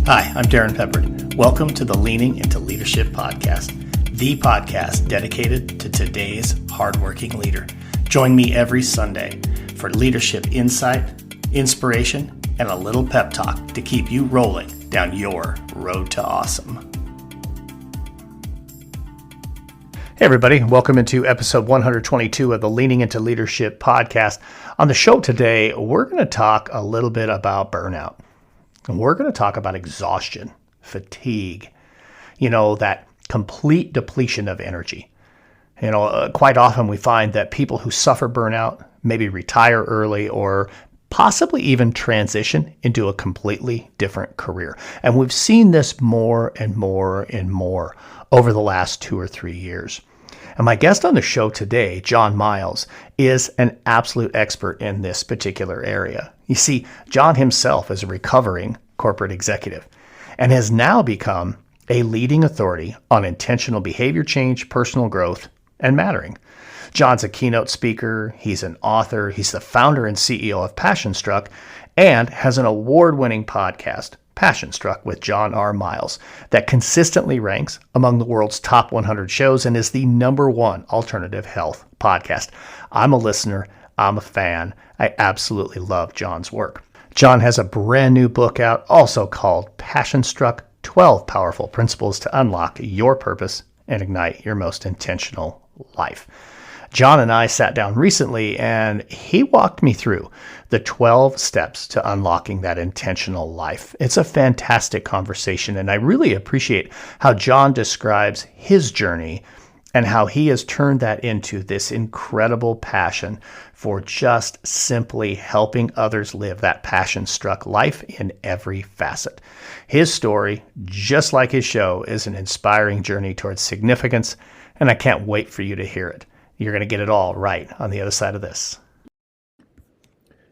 Hi, I'm Darrin Peppard. Welcome to the Leaning into Leadership podcast, the podcast dedicated to today's hardworking leader. Join me every Sunday for leadership insight, inspiration, and a little pep talk to keep you rolling down your road to awesome. Hey everybody, welcome into episode 122 of the Leaning into Leadership podcast. On the show today, we're going to talk a little bit about burnout. And we're going to talk about exhaustion, fatigue, that complete depletion of energy. Quite often we find that people who suffer burnout maybe retire early or possibly even transition into a completely different career. And we've seen this more and more and more over the last 2 or 3 years. And my guest on the show today, John Miles, is an absolute expert in this particular area. You see, John himself is a recovering corporate executive and has now become a leading authority on intentional behavior change, personal growth, and mattering. John's a keynote speaker, he's an author, he's the founder and CEO of Passion Struck, and has an award-winning podcast, Passion Struck with John R. Miles, that consistently ranks among the world's top 100 shows and is the #1 alternative health podcast. I'm a listener. I'm a fan. I absolutely love John's work. John has a brand new book out, also called Passion Struck, 12 Powerful Principles to Unlock Your Purpose and Ignite Your Most Intentional Life. John and I sat down recently and he walked me through the 12 steps to unlocking that intentional life. It's a fantastic conversation, and I really appreciate how John describes his journey and how he has turned that into this incredible passion for just simply helping others live that passion-struck life in every facet. His story, just like his show, is an inspiring journey towards significance, and I can't wait for you to hear it. You're going to get it all right on the other side of this.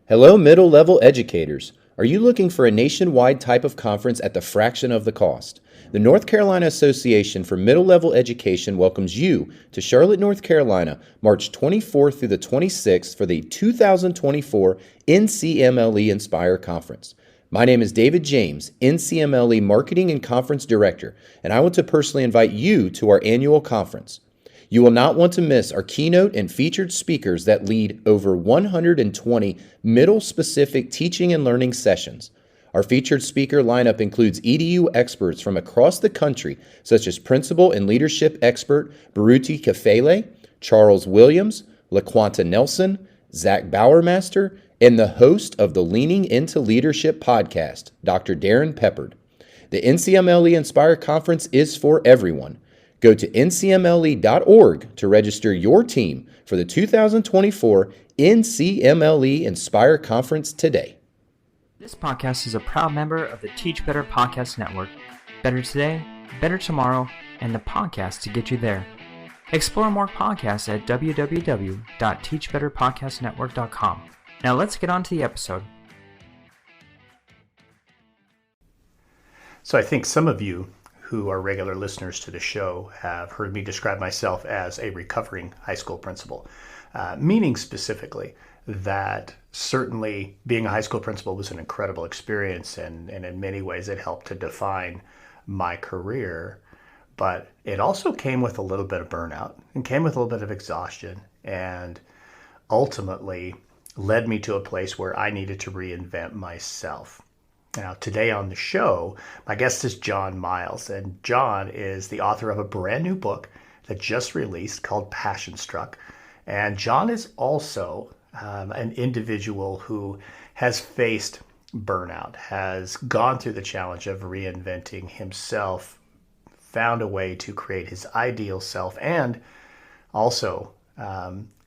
Hello, middle-level educators. Are you looking for a nationwide type of conference at the fraction of the cost? The North Carolina Association for Middle-Level Education welcomes you to Charlotte, North Carolina, March 24th through the 26th for the 2024 NCMLE Inspire Conference. My name is David James, NCMLE Marketing and Conference Director, and I want to personally invite you to our annual conference. You will not want to miss our keynote and featured speakers that lead over 120 middle-specific teaching and learning sessions. Our featured speaker lineup includes EDU experts from across the country, such as principal and leadership expert Baruti Kafele, Charles Williams, LaQuanta Nelson, Zach Bowermaster, and the host of the Leaning into Leadership podcast, Dr. Darrin Peppard. The NCMLE Inspire Conference is for everyone. Go to ncmle.org to register your team for the 2024 NCMLE Inspire Conference today. This podcast is a proud member of the Teach Better Podcast Network. Better today, better tomorrow, and the podcast to get you there. Explore more podcasts at www.teachbetterpodcastnetwork.com. Now let's get on to the episode. So I think some of you who are regular listeners to the show have heard me describe myself as a recovering high school principal, meaning specifically that certainly being a high school principal was an incredible experience, and in many ways it helped to define my career, but it also came with a little bit of burnout and came with a little bit of exhaustion, and ultimately led me to a place where I needed to reinvent myself. Now, today on the show, my guest is John Miles, and John is the author of a brand new book that just released called Passion Struck. And John is also an individual who has faced burnout, has gone through the challenge of reinventing himself, found a way to create his ideal self, and also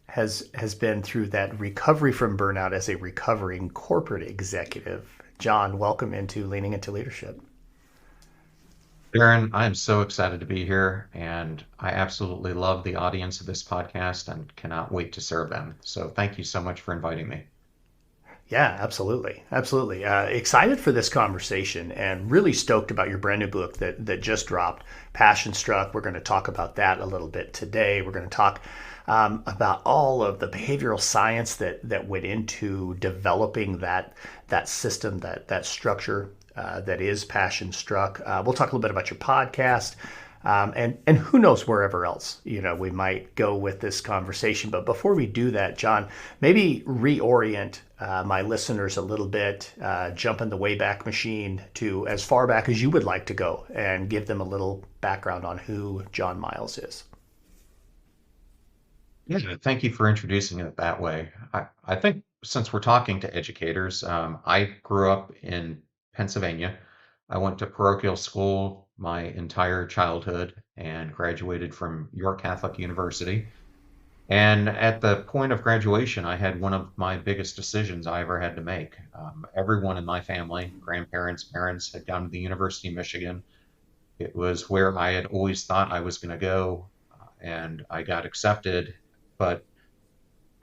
has been through that recovery from burnout as a recovering corporate executive. John, welcome into Leaning into Leadership. Darrin, I am so excited to be here, and I absolutely love the audience of this podcast and cannot wait to serve them. So thank you so much for inviting me. Yeah, absolutely. Absolutely. Excited for this conversation and really stoked about your brand new book that just dropped, Passion Struck. We're going to talk about that a little bit today. We're going to talk about all of the behavioral science that went into developing that system, that structure that is passion struck. We'll talk a little bit about your podcast. And who knows wherever else, we might go with this conversation. But before we do that, John, maybe reorient my listeners a little bit, jump in the Wayback Machine to as far back as you would like to go and give them a little background on who John Miles is. Yeah, thank you for introducing it that way. I think since we're talking to educators, I grew up in Pennsylvania. I went to parochial school my entire childhood and graduated from York Catholic University. And at the point of graduation, I had one of my biggest decisions I ever had to make. Everyone in my family, grandparents, parents, had gone to the University of Michigan. It was where I had always thought I was going to go, and I got accepted. But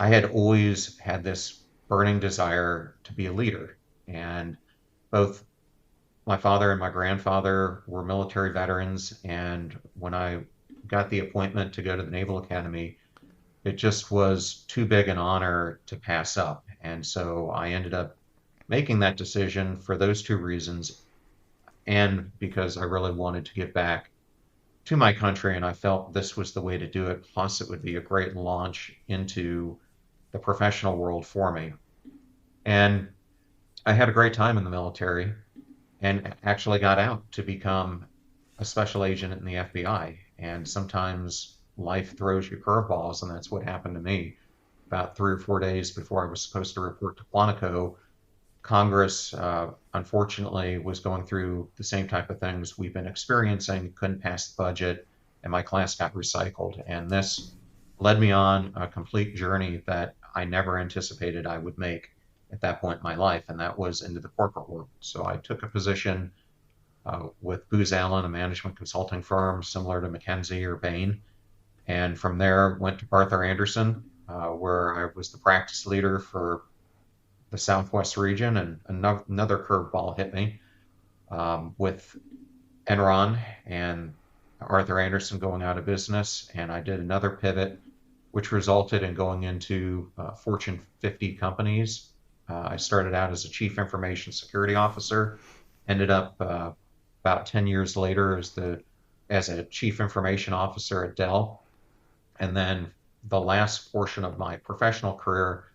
I had always had this burning desire to be a leader. And both my father and my grandfather were military veterans. And when I got the appointment to go to the Naval Academy, it just was too big an honor to pass up. And so I ended up making that decision for those two reasons, and because I really wanted to give back to my country, and I felt this was the way to do it. Plus, it would be a great launch into the professional world for me. And I had a great time in the military and actually got out to become a special agent in the FBI. And sometimes life throws you curveballs, and that's what happened to me. About 3 or 4 days before I was supposed to report to Quantico, Congress, unfortunately, was going through the same type of things we've been experiencing, couldn't pass the budget, and my class got recycled. And this led me on a complete journey that I never anticipated I would make at that point in my life, and that was into the corporate world. So I took a position with Booz Allen, a management consulting firm similar to McKinsey or Bain, and from there went to Arthur Andersen, where I was the practice leader for the Southwest region, and another curveball hit me with Enron and Arthur Andersen going out of business, and I did another pivot, which resulted in going into Fortune 50 companies. I started out as a chief information security officer, ended up about 10 years later as a chief information officer at Dell, and then the last portion of my professional career,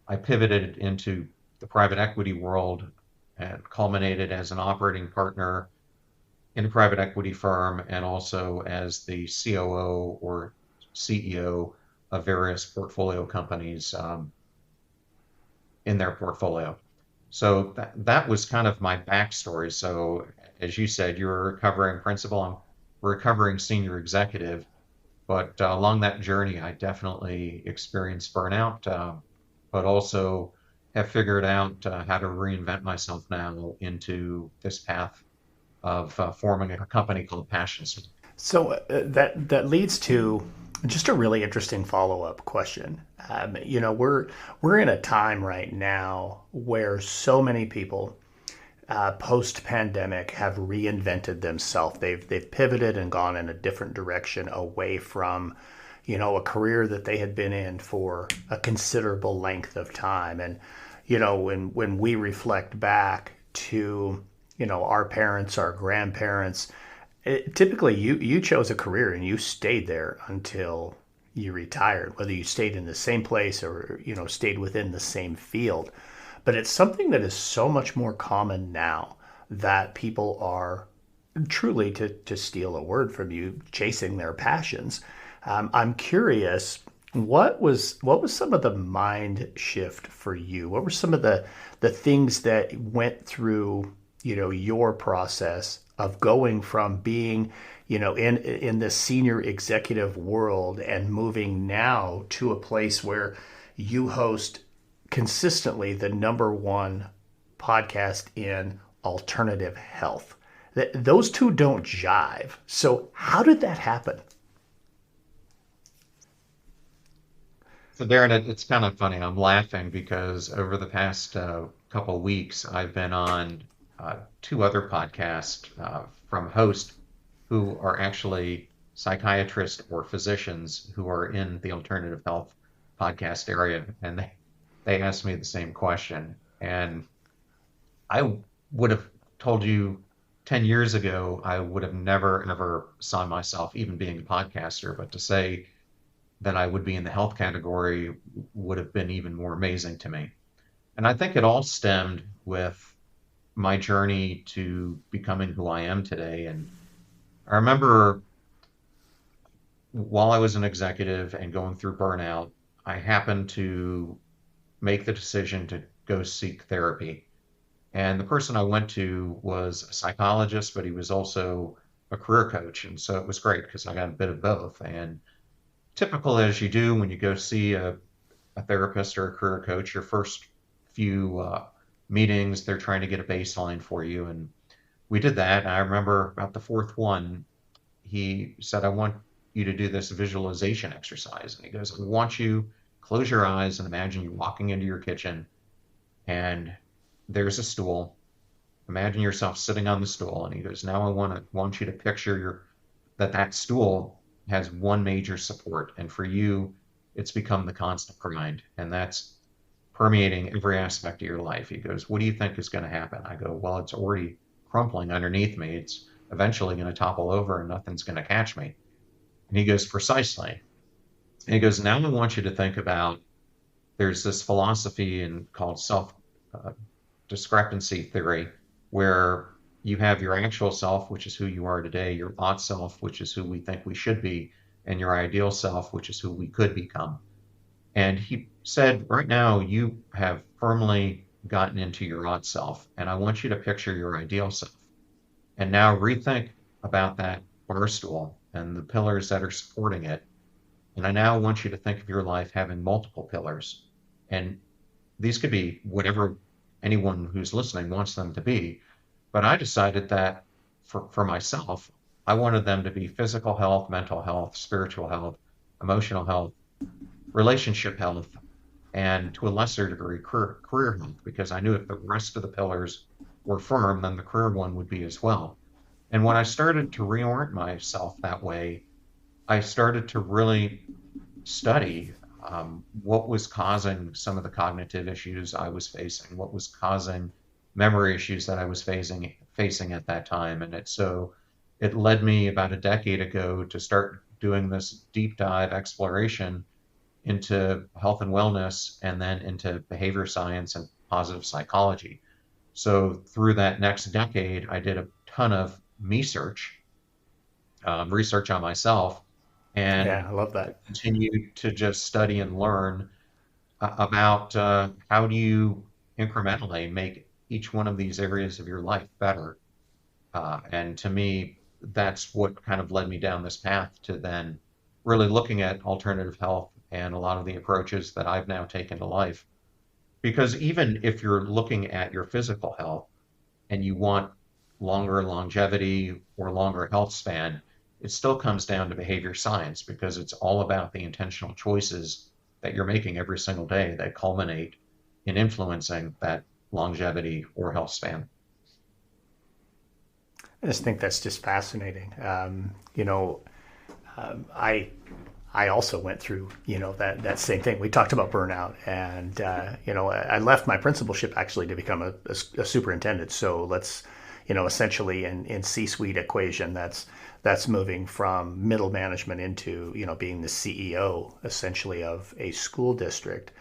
I pivoted into the private equity world and culminated as an operating partner in a private equity firm, and also as the COO or CEO of various portfolio companies in their portfolio. So that was kind of my backstory. So as you said, you're a recovering principal, I'm a recovering senior executive, but along that journey, I definitely experienced burnout, but also have figured out how to reinvent myself now into this path of forming a company called Passions. So that leads to just a really interesting follow-up question. We're in a time right now where so many people post-pandemic have reinvented themselves. They've pivoted and gone in a different direction away from a career that they had been in for a considerable length of time. And when we reflect back to our parents, our grandparents, typically you chose a career and you stayed there until you retired, whether you stayed in the same place or stayed within the same field. But it's something that is so much more common now that people are truly, to steal a word from you, chasing their passions. I'm curious, what was some of the mind shift for you? What were some of the things that went through your process of going from being in the senior executive world and moving now to a place where you host consistently the #1 podcast in alternative health? Those two don't jive. So how did that happen? So Darren, it's kind of funny. I'm laughing because over the past couple of weeks, I've been on 2 other podcasts from hosts who are actually psychiatrists or physicians who are in the alternative health podcast area, and they asked me the same question, and I would have told you 10 years ago, I would have never, ever saw myself even being a podcaster, but to say that I would be in the health category would have been even more amazing to me. And I think it all stemmed with my journey to becoming who I am today. And I remember while I was an executive and going through burnout, I happened to make the decision to go seek therapy. And the person I went to was a psychologist, but he was also a career coach. And so it was great because I got a bit of both. And typical as you do when you go see a therapist or a career coach, your first few meetings, they're trying to get a baseline for you. And we did that. And I remember about the fourth one, he said, I want you to do this visualization exercise. And he goes, I want you close your eyes and imagine you walking into your kitchen and there's a stool. Imagine yourself sitting on the stool. And he goes, now I want you to picture that stool has one major support. And for you, it's become the constant grind. And that's permeating every aspect of your life. He goes, what do you think is going to happen? I go, well, it's already crumpling underneath me. It's eventually going to topple over and nothing's going to catch me. And he goes, precisely. And he goes, now I want you to think about, there's this philosophy called self discrepancy theory, where you have your actual self, which is who you are today, your thought self, which is who we think we should be, and your ideal self, which is who we could become. And he said, right now, you have firmly gotten into your odd self, and I want you to picture your ideal self. And now rethink about that bar stool and the pillars that are supporting it. And I now want you to think of your life having multiple pillars. And these could be whatever anyone who's listening wants them to be. But I decided that for myself, I wanted them to be physical health, mental health, spiritual health, emotional health, relationship health, and to a lesser degree, career health, because I knew if the rest of the pillars were firm, then the career one would be as well. And when I started to reorient myself that way, I started to really study what was causing some of the cognitive issues I was facing, what was causing memory issues that I was facing at that time. And it led me about a decade ago to start doing this deep dive exploration into health and wellness, and then into behavior science and positive psychology. So through that next decade, I did a ton of research on myself, and Yeah, I love that. continued to just study and learn about how do you incrementally make each one of these areas of your life better. And to me, that's what kind of led me down this path to then really looking at alternative health and a lot of the approaches that I've now taken to life. Because even if you're looking at your physical health and you want longer longevity or longer health span, it still comes down to behavior science, because it's all about the intentional choices that you're making every single day that culminate in influencing that longevity or health span. I just think that's just fascinating. I also went through, that same thing. We talked about burnout, and I left my principalship actually to become a superintendent. So let's, essentially in C-suite equation, that's moving from middle management into, being the CEO essentially of a school district,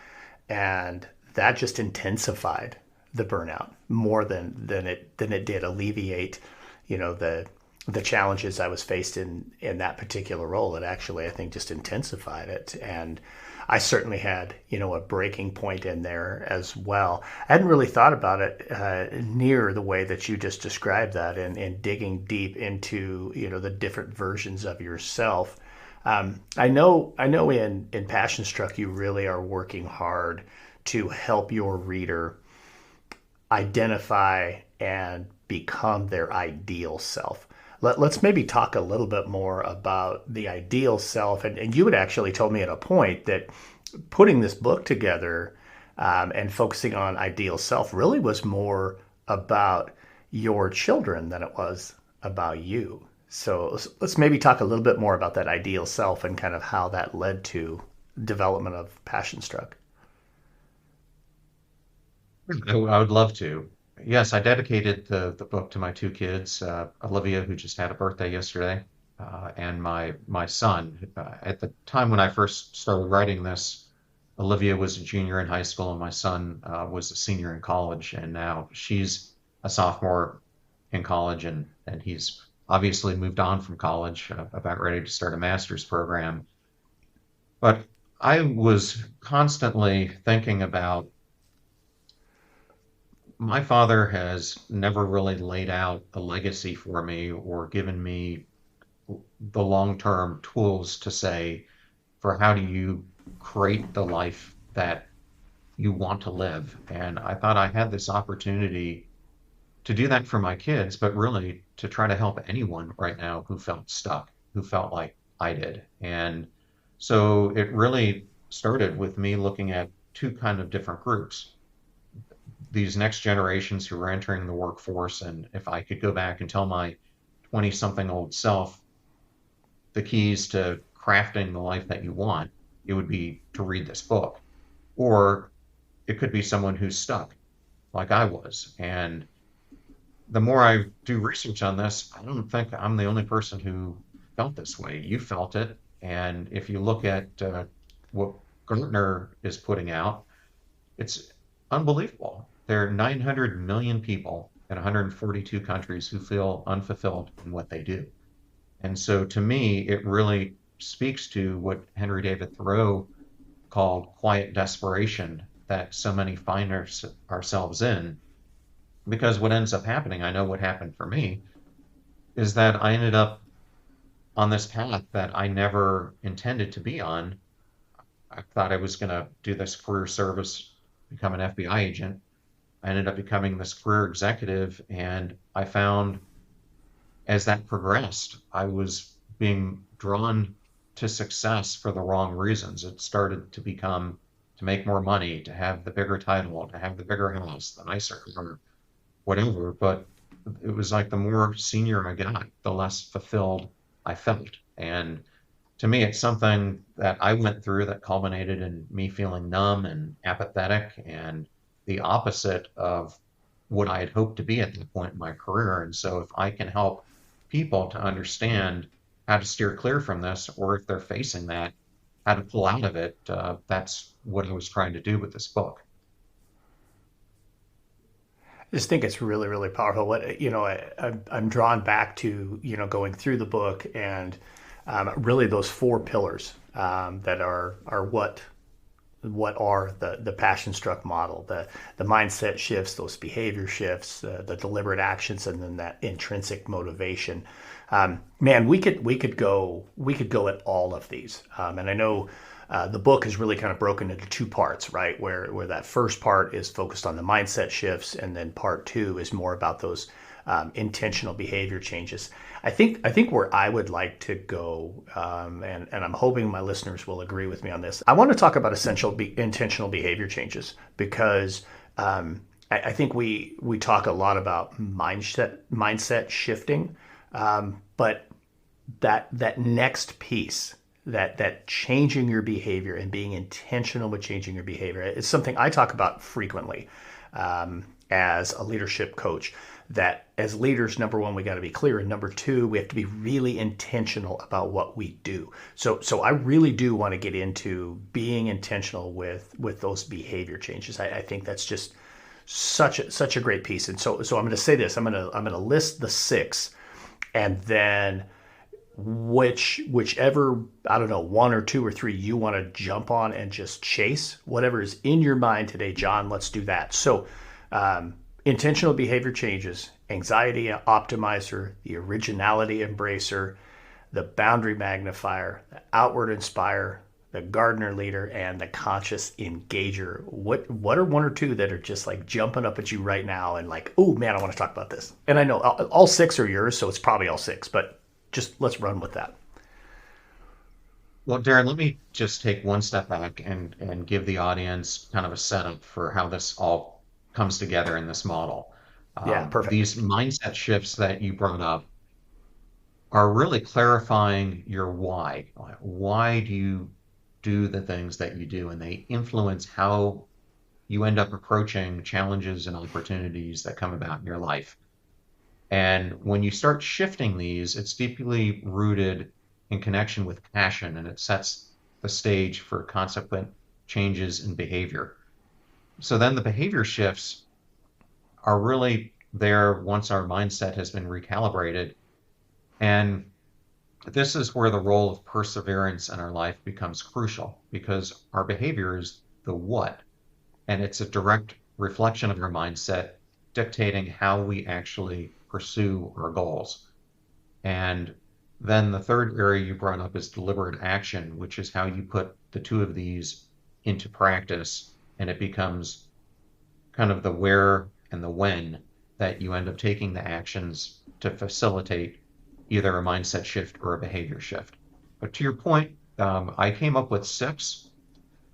and that just intensified the burnout more than it did alleviate, the challenges I was faced in that particular role. It actually, I think, just intensified it. And I certainly had, a breaking point in there as well. I hadn't really thought about it near the way that you just described that, and digging deep into, the different versions of yourself. I know in Passion Struck, you really are working hard to help your reader identify and become their ideal self. Let's maybe talk a little bit more about the ideal self. And you had actually told me at a point that putting this book together and focusing on ideal self really was more about your children than it was about you. So let's maybe talk a little bit more about that ideal self and kind of how that led to development of Passion Struck. I would love to. Yes, I dedicated the book to my two kids, Olivia, who just had a birthday yesterday, and my son. At the time when I first started writing this, Olivia was a junior in high school, and my son was a senior in college, and now she's a sophomore in college, and he's obviously moved on from college, about ready to start a master's program. But I was constantly thinking about my father has never really laid out a legacy for me or given me the long-term tools to say, for how do you create the life that you want to live? And I thought I had this opportunity to do that for my kids, but really to try to help anyone right now who felt stuck, who felt like I did. And so it really started with me looking at two kind of different groups, these next generations who are entering the workforce. And if I could go back and tell my 20 something old self the keys to crafting the life that you want, it would be to read this book. Or it could be someone who's stuck like I was. And the more I do research on this, I don't think I'm the only person who felt this way. You felt it. And if you look at what Gartner is putting out, it's unbelievable. There are 900 million people in 142 countries who feel unfulfilled in what they do. And so to me, it really speaks to what Henry David Thoreau called quiet desperation that so many find ourselves in. Because what ends up happening, I know what happened for me, is that I ended up on this path that I never intended to be on. I thought I was going to do this career service, become an FBI agent. I ended up becoming this career executive, and I found as that progressed, I was being drawn to success for the wrong reasons. It started to become to make more money, to have the bigger title, to have the bigger house, the nicer car, whatever. But it was like the more senior I got, the less fulfilled I felt. And to me, it's something that I went through that culminated in me feeling numb and apathetic and the opposite of what I had hoped to be at that point in my career. And so if I can help people to understand how to steer clear from this, or if they're facing that, how to pull out of it, that's what I was trying to do with this book. I just think it's really, really powerful. I'm drawn back to, going through the book and really those four pillars that are what are the passion struck model, the mindset shifts, those behavior shifts, the deliberate actions, and then that intrinsic motivation. Man, we could go at all of these, and I know the book is really kind of broken into two parts, right? Where that first part is focused on the mindset shifts, and then part two is more about those intentional behavior changes. I think where I would like to go, and I'm hoping my listeners will agree with me on this. I want to talk about intentional behavior changes because I think we talk a lot about mindset shifting, but that next piece, that changing your behavior and being intentional with changing your behavior is something I talk about frequently as a leadership coach. That as leaders, number one, we got to be clear, and number two, we have to be really intentional about what we do. So I really do want to get into being intentional with those behavior changes. I think that's just such a great piece. And so I'm going to say this. I'm going to list the six, and then whichever, I don't know, one or two or three you want to jump on and just chase, whatever is in your mind today, John, let's do that. So intentional behavior changes: anxiety optimizer, the originality embracer, the boundary magnifier, the outward inspire, the gardener leader, and the conscious engager. What are one or two that are just like jumping up at you right now and like, oh man, I want to talk about this? And I know all six are yours, so it's probably all six, but just let's run with that. Well, Darrin, let me just take one step back and give the audience kind of a setup for how this all comes together in this model. Yeah, perfect. These mindset shifts that you brought up are really clarifying your why. Why do you do the things that you do? And they influence how you end up approaching challenges and opportunities that come about in your life. And when you start shifting these, it's deeply rooted in connection with passion, and it sets the stage for consequent changes in behavior. So then the behavior shifts are really there once our mindset has been recalibrated. And this is where the role of perseverance in our life becomes crucial, because our behavior is the what, and it's a direct reflection of our mindset dictating how we actually pursue our goals. And then the third area you brought up is deliberate action, which is how you put the two of these into practice, and it becomes kind of the where and the when that you end up taking the actions to facilitate either a mindset shift or a behavior shift. But to your point, I came up with six,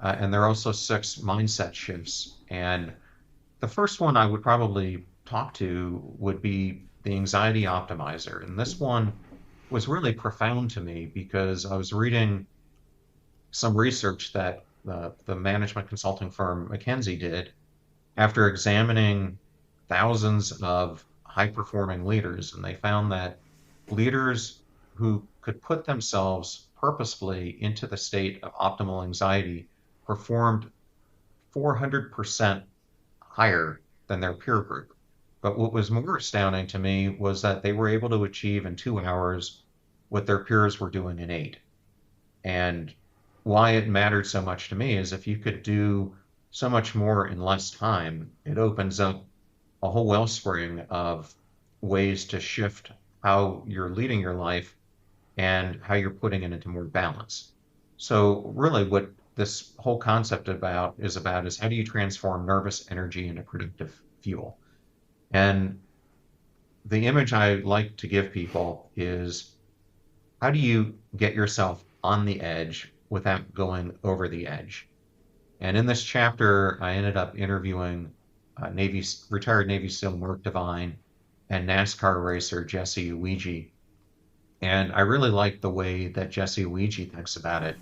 and there are also six mindset shifts. And the first one I would probably talk to would be the anxiety optimizer. And this one was really profound to me because I was reading some research that the management consulting firm McKinsey did after examining thousands of high performing leaders. And they found that leaders who could put themselves purposefully into the state of optimal anxiety performed 400% higher than their peer group. But what was more astounding to me was that they were able to achieve in 2 hours what their peers were doing in 8. And why it mattered so much to me is if you could do so much more in less time, it opens up a whole wellspring of ways to shift how you're leading your life and how you're putting it into more balance. So really what this whole concept is how do you transform nervous energy into productive fuel? And the image I like to give people is how do you get yourself on the edge without going over the edge? And in this chapter, I ended up interviewing retired Navy SEAL Mark Devine and NASCAR racer Jesse Uigi. And I really like the way that Jesse Uigi thinks about it.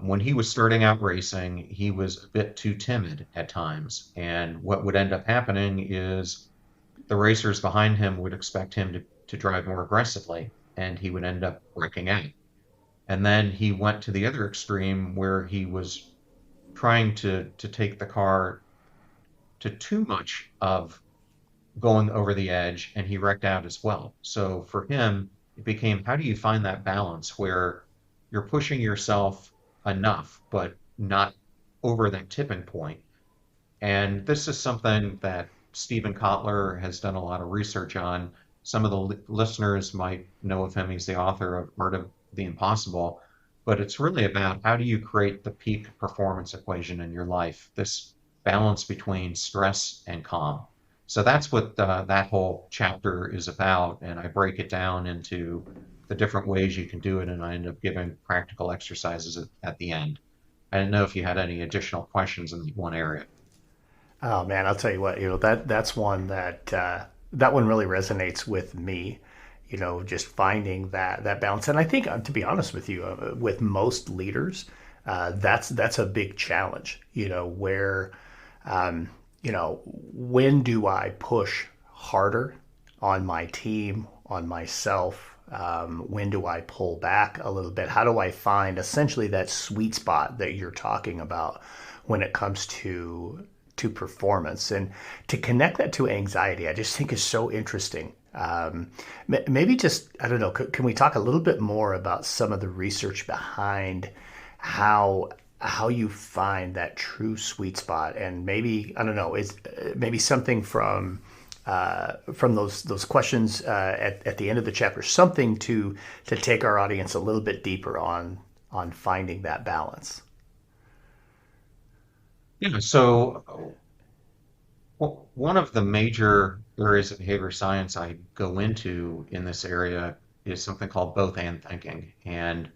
When he was starting out racing, he was a bit too timid at times. And what would end up happening is the racers behind him would expect him to drive more aggressively, and he would end up wrecking out. And then he went to the other extreme where he was trying to take the car to too much of going over the edge, and he wrecked out as well. So for him, it became how do you find that balance where you're pushing yourself enough, but not over that tipping point. And this is something that Stephen Kotler has done a lot of research on. Some of the listeners might know of him. He's the author of Art of the Impossible. But it's really about how do you create the peak performance equation in your life, this balance between stress and calm. So that's what that whole chapter is about. And I break it down into the different ways you can do it, and I end up giving practical exercises at the end. I didn't know if you had any additional questions in one area. Oh man, I'll tell you what, that's one that one really resonates with me. Just finding that balance. And I think, to be honest with you, with most leaders, that's a big challenge. Where, when do I push harder on my team, on myself? When do I pull back a little bit? How do I find essentially that sweet spot that you're talking about when it comes to performance? And to connect that to anxiety, I just think is so interesting. Maybe just, I don't know, can we talk a little bit more about some of the research behind how you find that true sweet spot? And maybe, I don't know, is maybe something from those questions at the end of the chapter, something to take our audience a little bit deeper on finding that balance. Yeah, so one of the major areas of behavior science I go into in this area is something called both and thinking. And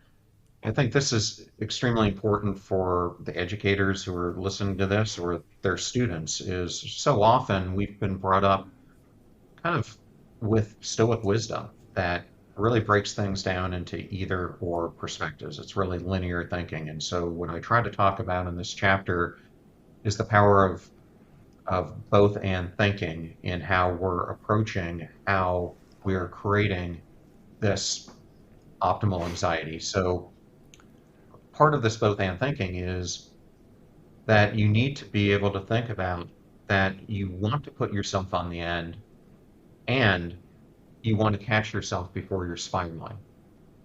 I think this is extremely important for the educators who are listening to this or their students, is so often we've been brought up kind of with Stoic wisdom that really breaks things down into either or perspectives. It's really linear thinking. And so what I try to talk about in this chapter is the power of both and thinking in how we're approaching how we're creating this optimal anxiety. So part of this both and thinking is that you need to be able to think about that you want to put yourself on the end and you want to catch yourself before you're spiraling,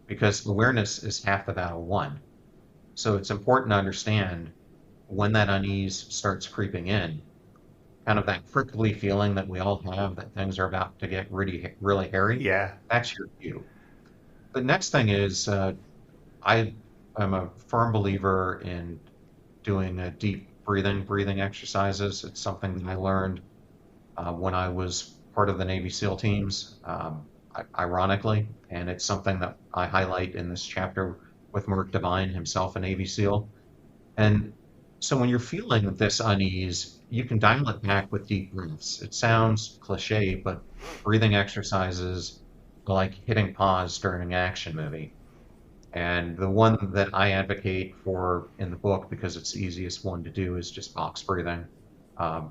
because awareness is half the battle won. So it's important to understand when that unease starts creeping in, kind of that prickly feeling that we all have that things are about to get really, really hairy. Yeah. That's your cue. The next thing is I am a firm believer in doing deep breathing exercises. It's something that I learned when I was part of the Navy SEAL teams, ironically, and it's something that I highlight in this chapter with Mark Devine, himself a Navy SEAL. And so when you're feeling this unease, you can dial it back with deep breaths. It sounds cliche, but breathing exercises are like hitting pause during an action movie. And the one that I advocate for in the book, because it's the easiest one to do, is just box breathing.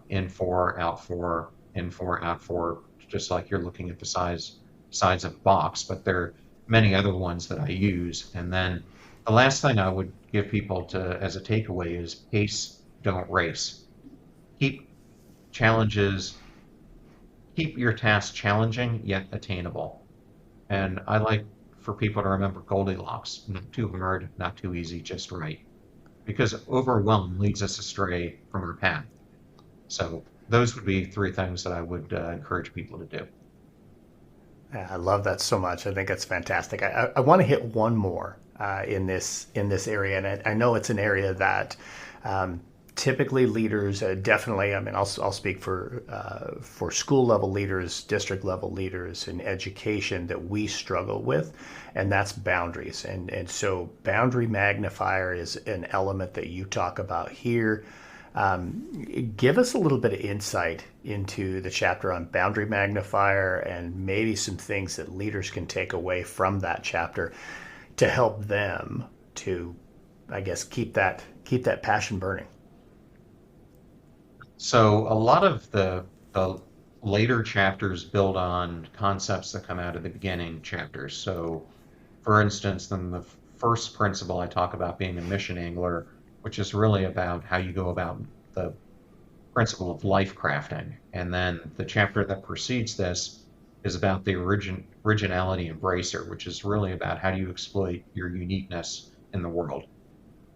In four, out four, in four, out four, just like you're looking at the sides of a box. But there are many other ones that I use. And then the last thing I would give people to as a takeaway is pace, don't race. Keep your tasks challenging yet attainable. And I like for people to remember Goldilocks, not too hard, not too easy, just right. Because overwhelm leads us astray from our path. So those would be three things that I would encourage people to do. Yeah, I love that so much. I think it's fantastic. I want to hit one more in this area, and I know it's an area that typically leaders definitely. I mean, I'll speak for school level leaders, district level leaders in education that we struggle with, and that's boundaries. And so boundary magnifier is an element that you talk about here. Give us a little bit of insight into the chapter on boundary magnifier and maybe some things that leaders can take away from that chapter to help them to, I guess, keep that passion burning. So a lot of the later chapters build on concepts that come out of the beginning chapters. So for instance, in the first principle, I talk about being a mission angler, which is really about how you go about the principle of life crafting. And then the chapter that precedes this is about the originality embracer, which is really about how do you exploit your uniqueness in the world.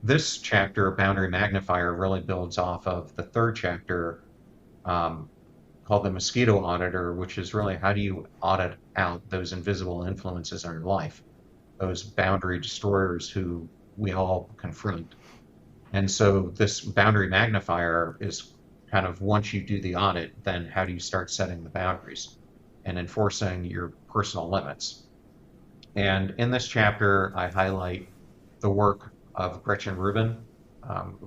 This chapter, Boundary Magnifier, really builds off of the third chapter called The Mosquito Auditor, which is really how do you audit out those invisible influences in your life, those boundary destroyers who we all confront. And so this boundary magnifier is kind of once you do the audit, then how do you start setting the boundaries and enforcing your personal limits? And in this chapter, I highlight the work of Gretchen Rubin,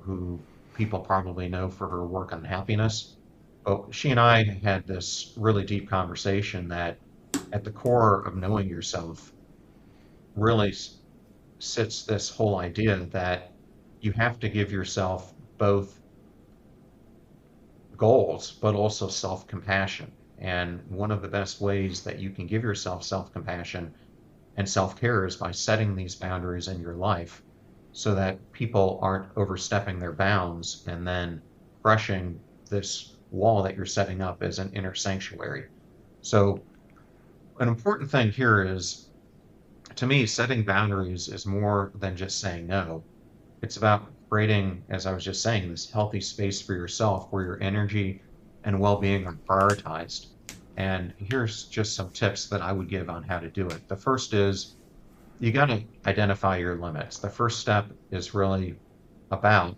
who people probably know for her work on happiness. But she and I had this really deep conversation that at the core of knowing yourself really sits this whole idea that you have to give yourself both goals, but also self-compassion. And one of the best ways that you can give yourself self-compassion and self-care is by setting these boundaries in your life so that people aren't overstepping their bounds and then crushing this wall that you're setting up as an inner sanctuary. So an important thing here is, to me, setting boundaries is more than just saying no. It's about creating, as I was just saying, this healthy space for yourself where your energy and well-being are prioritized. And here's just some tips that I would give on how to do it. The first is you got to identify your limits. The first step is really about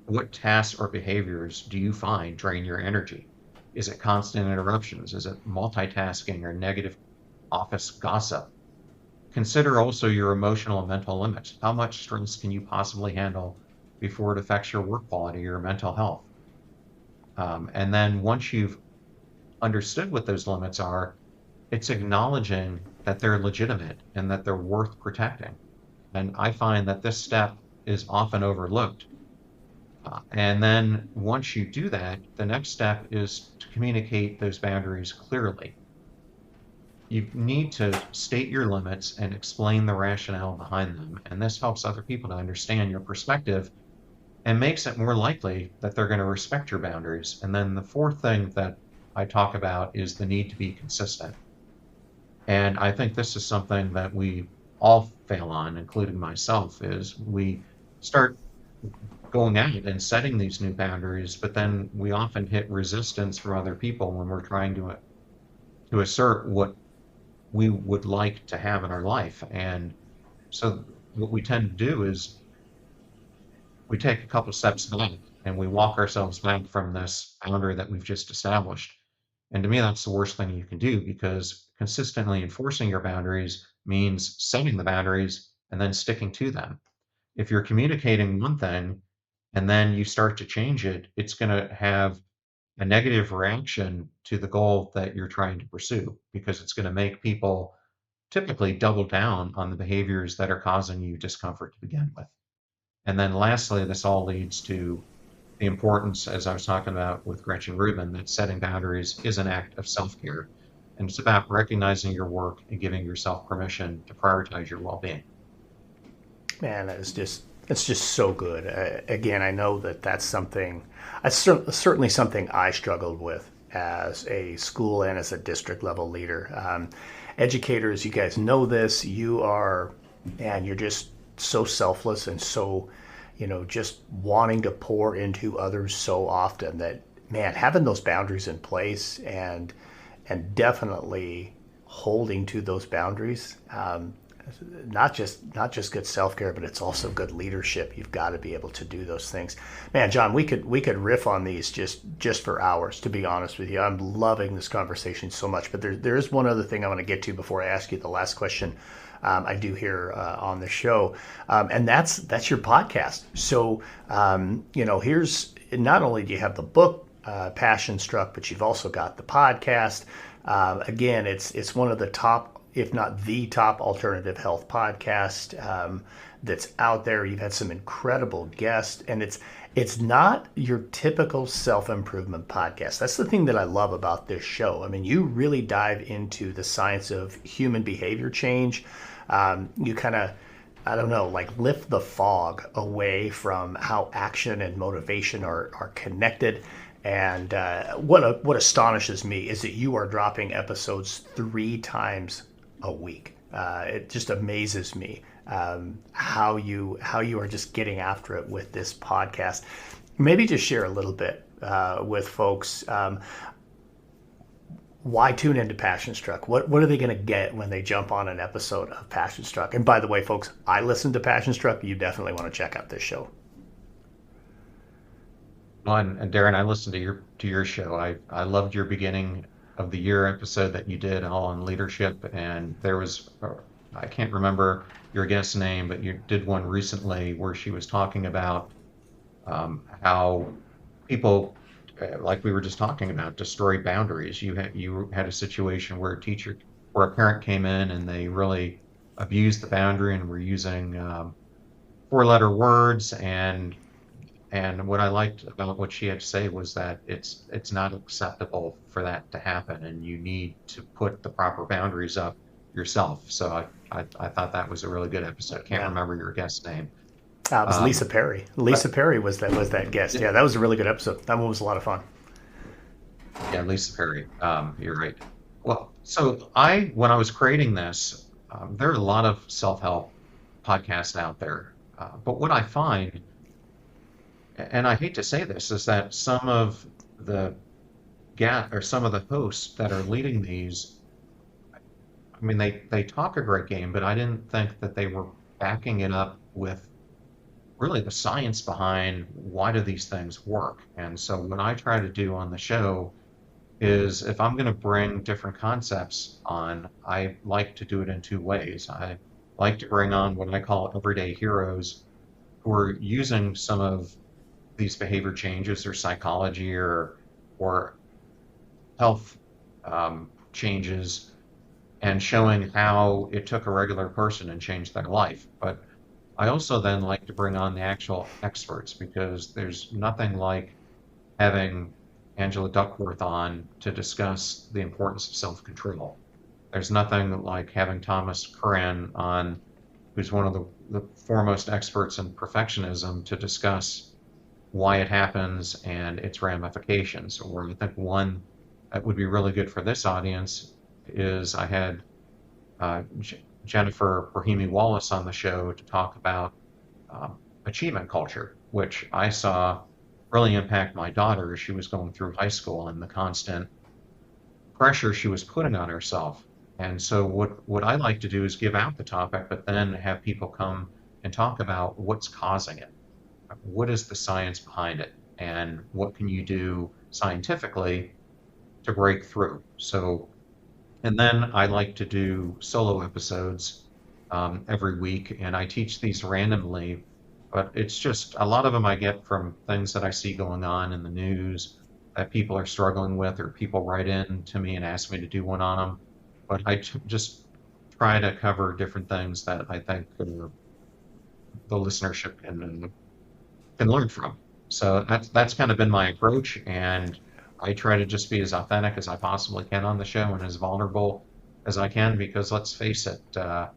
what tasks or behaviors do you find drain your energy? Is it constant interruptions? Is it multitasking or negative office gossip? Consider also your emotional and mental limits. How much stress can you possibly handle before it affects your work quality or your mental health? And then once you've understood what those limits are, it's acknowledging that they're legitimate and that they're worth protecting. And I find that this step is often overlooked. And then once you do that, the next step is to communicate those boundaries clearly. You need to state your limits and explain the rationale behind them. And this helps other people to understand your perspective and makes it more likely that they're going to respect your boundaries. And then the fourth thing that I talk about is the need to be consistent. And I think this is something that we all fail on, including myself, is we start going out and setting these new boundaries, but then we often hit resistance from other people when we're trying to assert what we would like to have in our life. And so what we tend to do is we take a couple steps back and we walk ourselves back from this boundary that we've just established. And to me, that's the worst thing you can do, because consistently enforcing your boundaries means setting the boundaries and then sticking to them. If you're communicating one thing and then you start to change it, it's going to have a negative reaction to the goal that you're trying to pursue, because it's going to make people typically double down on the behaviors that are causing you discomfort to begin with. And then lastly, this all leads to the importance, as I was talking about with Gretchen Rubin, that setting boundaries is an act of self-care. And it's about recognizing your work and giving yourself permission to prioritize your well-being. Man, it's just so good. Again, I know that's something, certainly something I struggled with as a school and as a district level leader. Educators, you guys know this. You're just so selfless and so, just wanting to pour into others so often that, man, having those boundaries in place and definitely holding to those boundaries, not just good self-care, but it's also good leadership. You've got to be able to do those things. Man, John, we could riff on these just for hours, to be honest with you. I'm loving this conversation so much, but there is one other thing I want to get to before I ask you the last question I do here on the show, and that's your podcast. So here's, not only do you have the book Passion Struck, but you've also got the podcast. Again, it's one of the top, if not the top, alternative health podcast that's out there. You've had some incredible guests, and it's not your typical self-improvement podcast. That's the thing that I love about this show. I mean, you really dive into the science of human behavior change. You kind of, I don't know, like lift the fog away from how action and motivation are connected. And what astonishes me is that you are dropping episodes 3 times a week. It just amazes me how you are just getting after it with this podcast. Maybe just share a little bit with folks. Why tune into Passion Struck? What are they going to get when they jump on an episode of Passion Struck? And by the way, folks, I listen to Passion Struck. You definitely want to check out this show. Well, and Darrin, I listened to your show. I loved your beginning of the year episode that you did all on leadership, and there was, I can't remember your guest's name, but you did one recently where she was talking about how people, like we were just talking about, destroy boundaries. You had a situation where a parent came in and they really abused the boundary and were using 4-letter words, and what I liked about what she had to say was that it's not acceptable for that to happen, and you need to put the proper boundaries up yourself. So I thought that was a really good episode. Can't remember your guest's name. It was Lisa Perry. Lisa Perry was that guest. Yeah, that was a really good episode. That one was a lot of fun. Yeah, Lisa Perry. You're right. Well, so when I was creating this, there are a lot of self-help podcasts out there, but what I find, and I hate to say this, is that some of the hosts that are leading these, I mean, they talk a great game, but I didn't think that they were backing it up with really the science behind why do these things work. And so what I try to do on the show is, if I'm going to bring different concepts on, I like to do it in 2 ways. I like to bring on what I call everyday heroes who are using some of these behavior changes or psychology or health changes, and showing how it took a regular person and changed their life. But I also then like to bring on the actual experts because there's nothing like having Angela Duckworth on to discuss the importance of self-control. There's nothing like having Thomas Curran on, who's one of the foremost experts in perfectionism, to discuss why it happens and its ramifications. Or I think one that would be really good for this audience is I had Jennifer Brahimi Wallace on the show to talk about achievement culture, which I saw really impact my daughter as she was going through high school and the constant pressure she was putting on herself. And so what I like to do is give out the topic, but then have people come and talk about what's causing it. What is the science behind it? And what can you do scientifically to break through? So, and then I like to do solo episodes every week, and I teach these randomly, but it's just a lot of them I get from things that I see going on in the news that people are struggling with, or people write in to me and ask me to do one on them. But just try to cover different things that I think the listenership can learn from. So that's kind of been my approach, and I try to just be as authentic as I possibly can on the show and as vulnerable as I can, because let's face it, the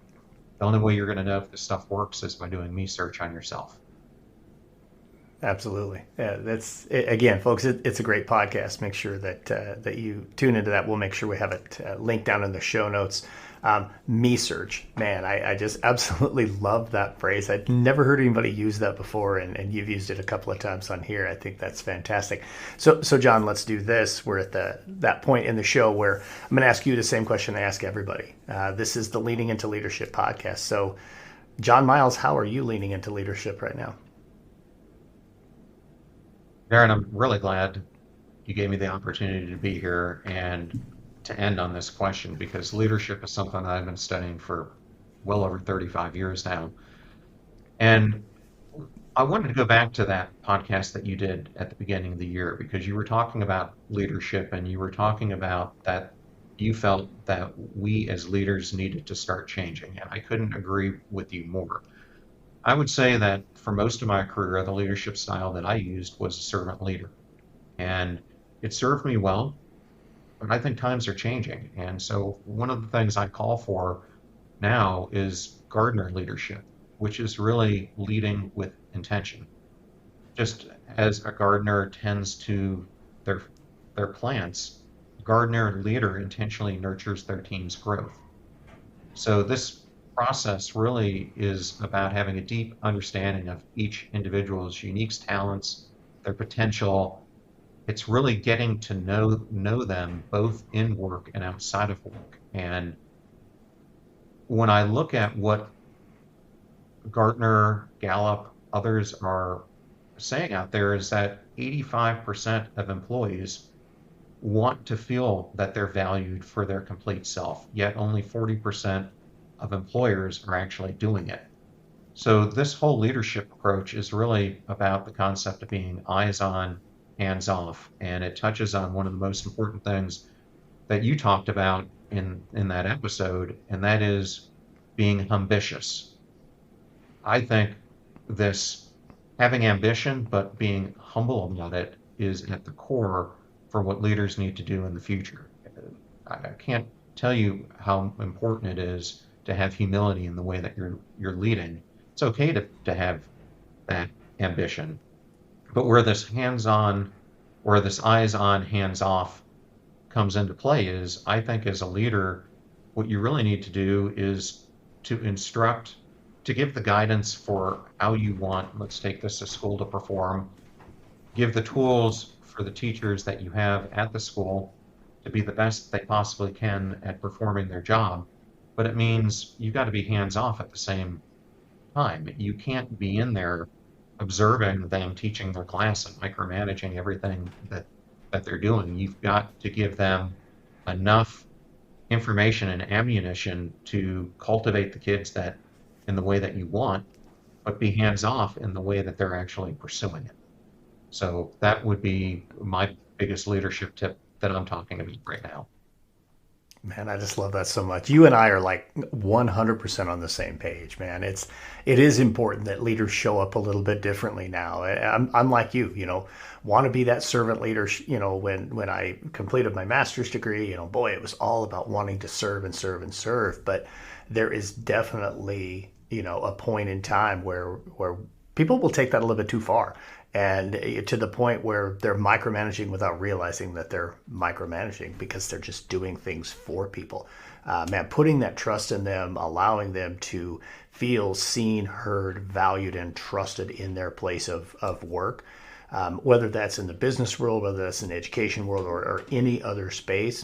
only way you're going to know if this stuff works is by doing research on yourself. Absolutely. Yeah, that's again, folks. It's a great podcast. Make sure that you tune into that. We'll make sure we have it linked down in the show notes. Me search, man, I just absolutely love that phrase. I'd never heard anybody use that before, and you've used it a couple of times on here. I think that's fantastic. So John, let's do this. We're at that point in the show where I'm going to ask you the same question I ask everybody. This is the Leaning into Leadership podcast. So, John Miles, how are you leaning into leadership right now? Darrin, I'm really glad you gave me the opportunity to be here and to end on this question, because leadership is something that I've been studying for well over 35 years now. And I wanted to go back to that podcast that you did at the beginning of the year, because you were talking about leadership and you were talking about that you felt that we as leaders needed to start changing. And I couldn't agree with you more. I would say that for most of my career, the leadership style that I used was a servant leader. And it served me well, but I think times are changing. And so one of the things I call for now is gardener leadership, which is really leading with intention. Just as a gardener tends to their plants, a gardener leader intentionally nurtures their team's growth. So this process really is about having a deep understanding of each individual's unique talents, their potential. It's really getting to know them both in work and outside of work. And when I look at what Gartner, Gallup, others are saying out there, is that 85% of employees want to feel that they're valued for their complete self, yet only 40% of employers are actually doing it. So this whole leadership approach is really about the concept of being eyes on, hands off, and it touches on one of the most important things that you talked about in that episode, and that is being ambitious. I think this having ambition but being humble about it is at the core for what leaders need to do in the future. I can't tell you how important it is to have humility in the way that you're leading. It's okay to have that ambition, but where this hands-on or this eyes-on, hands-off comes into play is, I think as a leader, what you really need to do is to instruct, to give the guidance for how you want, let's take this to school, to perform, give the tools for the teachers that you have at the school to be the best they possibly can at performing their job. But it means you've got to be hands off at the same time. You can't be in there observing them teaching their class and micromanaging everything that they're doing. You've got to give them enough information and ammunition to cultivate the kids that in the way that you want, but be hands off in the way that they're actually pursuing it. So that would be my biggest leadership tip that I'm talking about right now. Man, I just love that so much. You and I are like 100% on the same page, man. It is important that leaders show up a little bit differently now. I'm like you, want to be that servant leader. When I completed my master's degree, boy, it was all about wanting to serve and serve and serve. But there is definitely, a point in time where people will take that a little bit too far. And to the point where they're micromanaging without realizing that they're micromanaging because they're just doing things for people. Man, putting that trust in them, allowing them to feel seen, heard, valued, and trusted in their place of work, whether that's in the business world, whether that's in the education world, or any other space.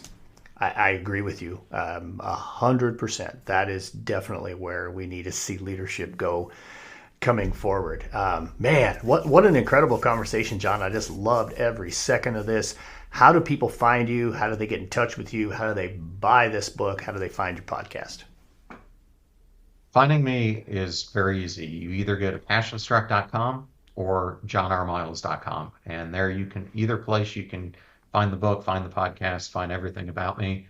I agree with you 100%. That is definitely where we need to see leadership go coming forward. Man, what an incredible conversation, John. I just loved every second of this. How do people find you? How do they get in touch with you? How do they buy this book? How do they find your podcast? Finding me is very easy. You either go to passionstruck.com or johnrmiles.com. And there you can, either place you can find the book, find the podcast, find everything about me.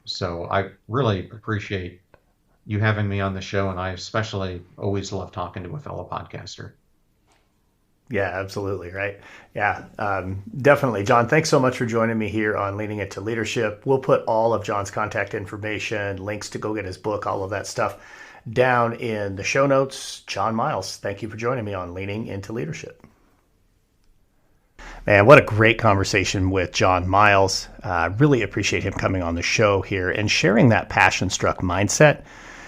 So I really appreciate you having me on the show, and I especially always love talking to a fellow podcaster. Yeah, absolutely. Right. Yeah, definitely. John, thanks so much for joining me here on Leaning Into Leadership. We'll put all of John's contact information, links to go get his book, all of that stuff down in the show notes. John Miles, thank you for joining me on Leaning Into Leadership. Man, what a great conversation with John Miles. Really appreciate him coming on the show here and sharing that passion-struck mindset,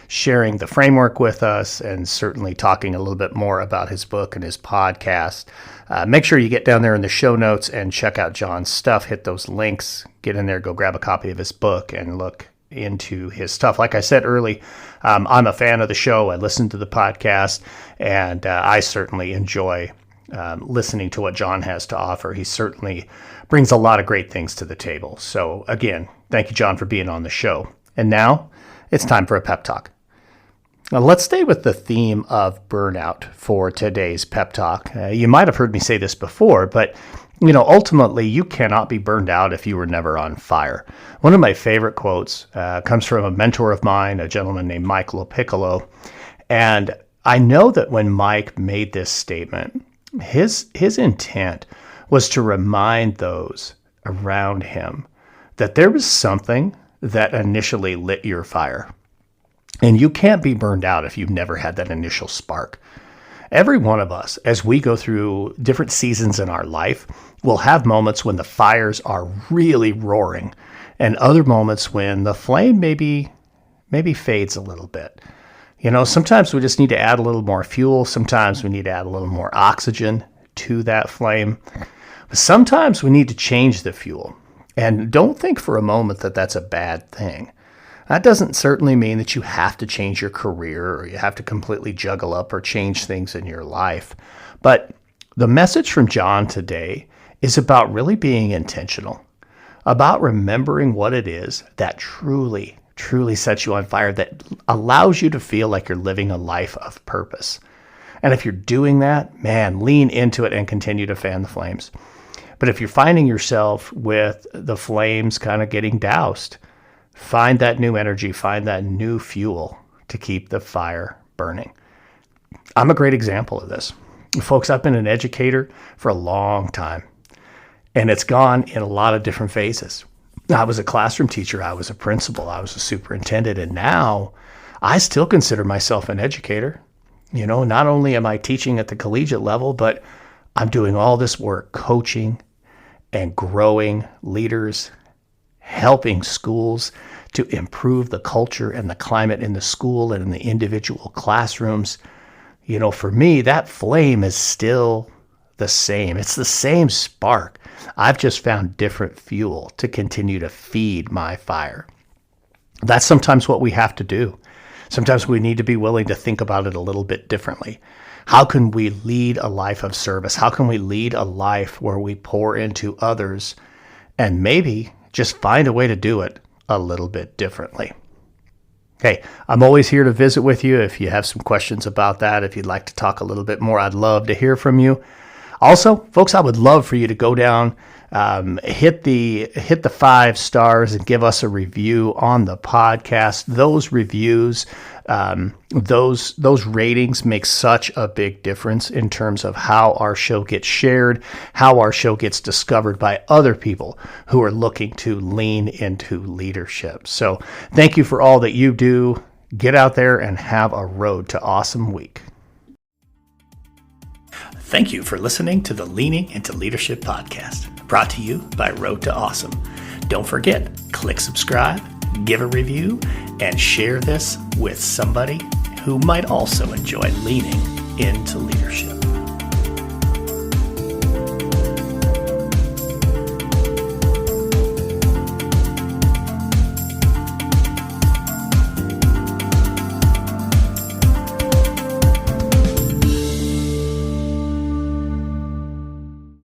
sharing the framework with us, and certainly talking a little bit more about his book and his podcast. Make sure you get down there in the show notes and check out John's stuff. Hit those links, get in there, go grab a copy of his book and look into his stuff. Like I said early, I'm a fan of the show. I listen to the podcast, and I certainly enjoy listening to what John has to offer. He certainly brings a lot of great things to the table. So again, thank you, John, for being on the show. And now it's time for a pep talk. Now let's stay with the theme of burnout for today's pep talk. You might have heard me say this before, but ultimately you cannot be burned out if you were never on fire. One of my favorite quotes comes from a mentor of mine, a gentleman named Mike Lopiccolo. And I know that when Mike made this statement, his intent was to remind those around him that there was something that initially lit your fire. And you can't be burned out if you've never had that initial spark. Every one of us, as we go through different seasons in our life, will have moments when the fires are really roaring, and other moments when the flame maybe fades a little bit. Sometimes we just need to add a little more fuel. Sometimes we need to add a little more oxygen to that flame. But sometimes we need to change the fuel. And don't think for a moment that that's a bad thing. That doesn't certainly mean that you have to change your career or you have to completely juggle up or change things in your life. But the message from John today is about really being intentional, about remembering what it is that truly sets you on fire, that allows you to feel like you're living a life of purpose. And if you're doing that, man, lean into it and continue to fan the flames. But if you're finding yourself with the flames kind of getting doused, find that new energy, find that new fuel to keep the fire burning. I'm a great example of this. Folks, I've been an educator for a long time, and it's gone in a lot of different phases. I was a classroom teacher, I was a principal, I was a superintendent, and now I still consider myself an educator. Not only am I teaching at the collegiate level, but I'm doing all this work coaching and growing leaders, helping schools to improve the culture and the climate in the school and in the individual classrooms. For me, that flame is still the same. It's the same spark. I've just found different fuel to continue to feed my fire. That's sometimes what we have to do. Sometimes we need to be willing to think about it a little bit differently. How can we lead a life of service? How can we lead a life where we pour into others and maybe just find a way to do it a little bit differently? Hey, I'm always here to visit with you. If you have some questions about that, if you'd like to talk a little bit more, I'd love to hear from you. Also, folks, I would love for you to go down hit the 5 stars and give us a review on the podcast. Those reviews, those ratings make such a big difference in terms of how our show gets shared, how our show gets discovered by other people who are looking to lean into leadership. So thank you for all that you do. Get out there and have a Road to Awesome week. Thank you for listening to the Leaning into Leadership podcast, brought to you by Road to Awesome. Don't forget, click subscribe, give a review, and share this with somebody who might also enjoy leaning into leadership.